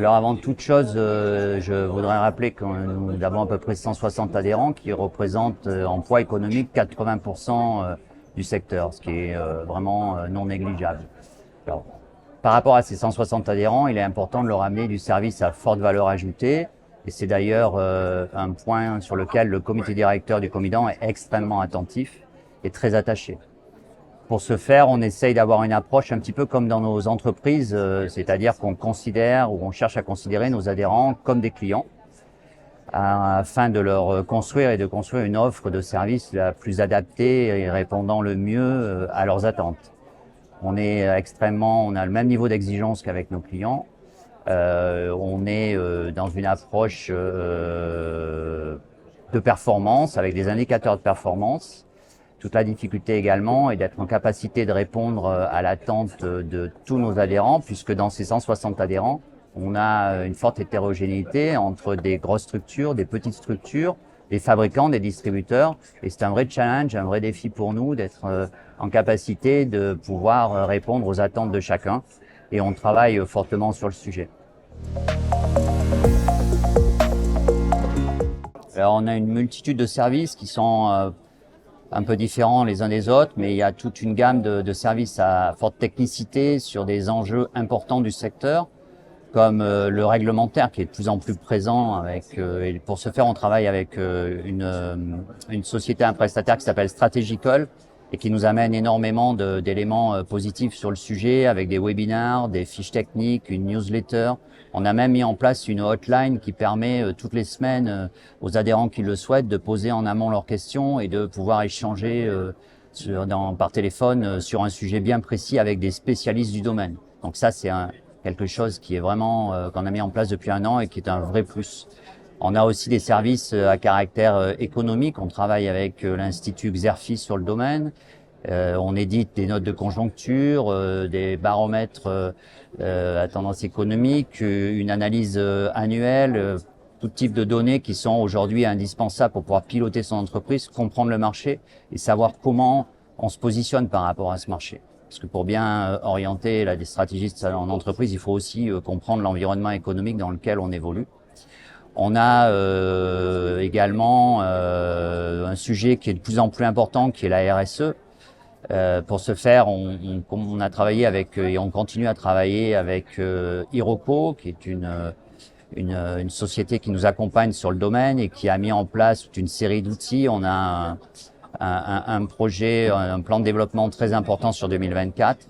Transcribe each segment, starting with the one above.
Alors avant toute chose, je voudrais rappeler que nous avons à peu près 160 adhérents qui représentent en poids économique 80% du secteur, ce qui est vraiment non négligeable. Alors, par rapport à ces 160 adhérents, il est important de leur amener du service à forte valeur ajoutée. Et c'est d'ailleurs un point sur lequel le comité directeur du Comidan est extrêmement attentif et très attaché. Pour ce faire, on essaye d'avoir une approche un petit peu comme dans nos entreprises, c'est-à-dire qu'on considère ou on cherche à considérer nos adhérents comme des clients afin de leur construire et de construire une offre de service la plus adaptée et répondant le mieux à leurs attentes. On a le même niveau d'exigence qu'avec nos clients. On est dans une approche de performance avec des indicateurs de performance. Toute la difficulté également est d'être en capacité de répondre à l'attente de tous nos adhérents, puisque dans ces 160 adhérents, on a une forte hétérogénéité entre des grosses structures, des petites structures, des fabricants, des distributeurs. Et c'est un vrai challenge, un vrai défi pour nous d'être en capacité de pouvoir répondre aux attentes de chacun. Et on travaille fortement sur le sujet. Alors, on a une multitude de services qui sont un peu différents les uns des autres, mais il y a toute une gamme de services à forte technicité sur des enjeux importants du secteur, comme le réglementaire qui est de plus en plus présent. Et pour ce faire, on travaille avec une société, un prestataire qui s'appelle Strategical et qui nous amène énormément d'éléments positifs sur le sujet, avec des webinaires, des fiches techniques, une newsletter. On a même mis en place une hotline qui permet toutes les semaines aux adhérents qui le souhaitent de poser en amont leurs questions et de pouvoir échanger par téléphone sur un sujet bien précis avec des spécialistes du domaine. Donc ça, c'est quelque chose qui est vraiment qu'on a mis en place depuis 1 an et qui est un vrai plus. On a aussi des services à caractère économique. On travaille avec l'Institut Xerfi sur le domaine. On édite des notes de conjoncture, des baromètres à tendance économique, une analyse annuelle, tout type de données qui sont aujourd'hui indispensables pour pouvoir piloter son entreprise, comprendre le marché et savoir comment on se positionne par rapport à ce marché. Parce que pour bien orienter des stratégies en entreprise, il faut aussi comprendre l'environnement économique dans lequel on évolue. On a également un sujet qui est de plus en plus important, qui est la RSE. Pour ce faire, on a travaillé avec et on continue à travailler avec Iroko, qui est une société qui nous accompagne sur le domaine et qui a mis en place toute une série d'outils. On a un projet, un plan de développement très important sur 2024.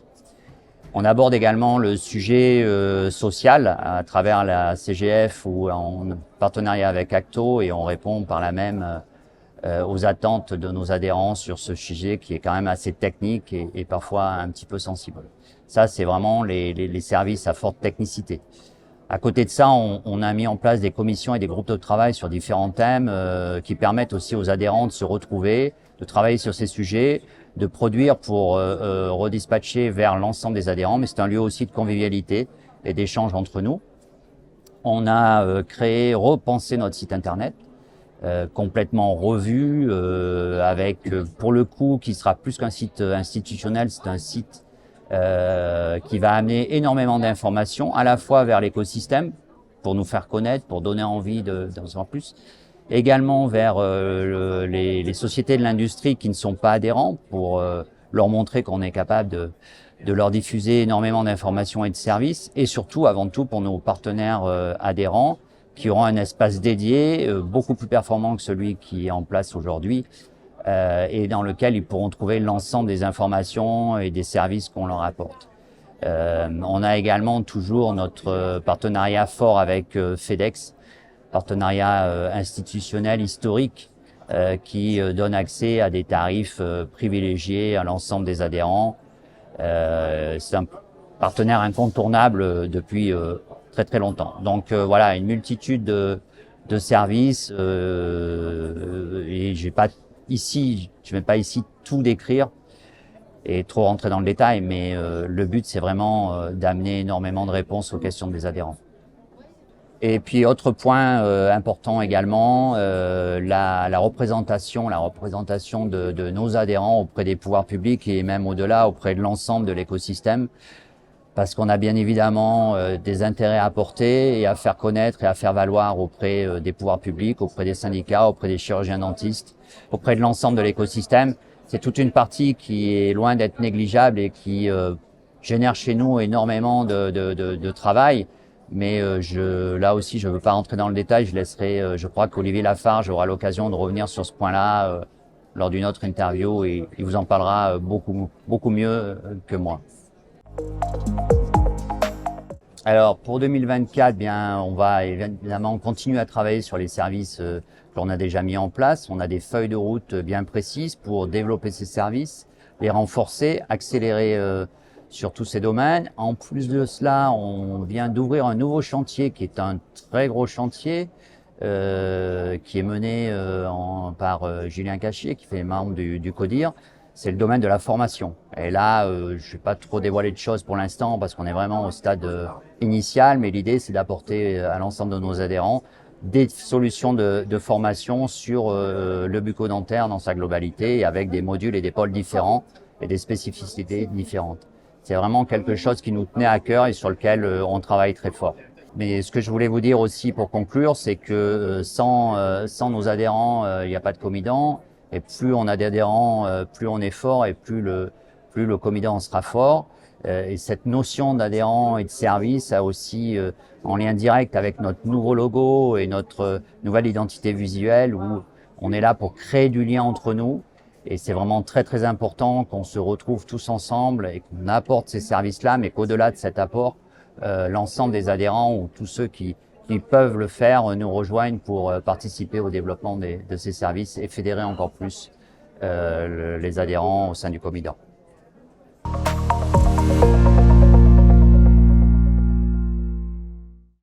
On aborde également le sujet social à travers la CGF ou en partenariat avec Acto, et on répond par là même aux attentes de nos adhérents sur ce sujet qui est quand même assez technique et parfois un petit peu sensible. Ça, c'est vraiment les services à forte technicité. À côté de ça, on a mis en place des commissions et des groupes de travail sur différents thèmes qui permettent aussi aux adhérents de se retrouver, de travailler sur ces sujets, de produire pour redispatcher vers l'ensemble des adhérents, mais c'est un lieu aussi de convivialité et d'échange entre nous. On a repensé notre site internet, complètement revu, avec pour le coup qui sera plus qu'un site institutionnel, c'est un site qui va amener énormément d'informations à la fois vers l'écosystème pour nous faire connaître, pour donner envie d'en savoir plus, également vers les sociétés de l'industrie qui ne sont pas adhérents pour leur montrer qu'on est capable de leur diffuser énormément d'informations et de services, et surtout, avant tout, pour nos partenaires adhérents qui auront un espace dédié beaucoup plus performant que celui qui est en place aujourd'hui et dans lequel ils pourront trouver l'ensemble des informations et des services qu'on leur apporte. On a également toujours notre partenariat fort avec FedEx, partenariat institutionnel historique qui donne accès à des tarifs privilégiés à l'ensemble des adhérents. C'est un partenaire incontournable depuis très très longtemps. Donc voilà, une multitude de services et je vais pas ici tout décrire et trop rentrer dans le détail, mais le but c'est vraiment d'amener énormément de réponses aux questions des adhérents. Et puis autre point important également, la représentation de nos adhérents auprès des pouvoirs publics et même au-delà auprès de l'ensemble de l'écosystème. parce qu'on a bien évidemment des intérêts à apporter et à faire connaître et à faire valoir auprès des pouvoirs publics, auprès des syndicats, auprès des chirurgiens dentistes, auprès de l'ensemble de l'écosystème. C'est toute une partie qui est loin d'être négligeable et qui génère chez nous énormément de travail. Mais là aussi, je ne veux pas rentrer dans le détail. Je crois qu'Olivier Lafarge aura l'occasion de revenir sur ce point-là lors d'une autre interview et il vous en parlera beaucoup mieux que moi. Alors pour 2024, bien, on va évidemment continuer à travailler sur les services qu'on a déjà mis en place. On a des feuilles de route bien précises pour développer ces services, les renforcer, accélérer sur tous ces domaines. En plus de cela, on vient d'ouvrir un nouveau chantier qui est un très gros chantier qui est mené par Julien Cachier, qui fait membre du CODIR. C'est le domaine de la formation. Et là, je ne vais pas trop dévoiler de choses pour l'instant parce qu'on est vraiment au stade initial, mais l'idée, c'est d'apporter à l'ensemble de nos adhérents des solutions de formation sur le bucco-dentaire dans sa globalité, avec des modules et des pôles différents et des spécificités différentes. C'est vraiment quelque chose qui nous tenait à cœur et sur lequel on travaille très fort. Mais ce que je voulais vous dire aussi pour conclure, c'est que sans nos adhérents, il n'y a pas de Comidant. Et plus on a d'adhérents, plus on est fort et plus le Comidant sera fort. Et cette notion d'adhérent et de service a aussi en lien direct avec notre nouveau logo et notre nouvelle identité visuelle où on est là pour créer du lien entre nous. Et c'est vraiment très très important qu'on se retrouve tous ensemble et qu'on apporte ces services-là, mais qu'au-delà de cet apport, l'ensemble des adhérents ou tous ceux qui peuvent le faire nous rejoignent pour participer au développement de ces services et fédérer encore plus les adhérents au sein du Comidant.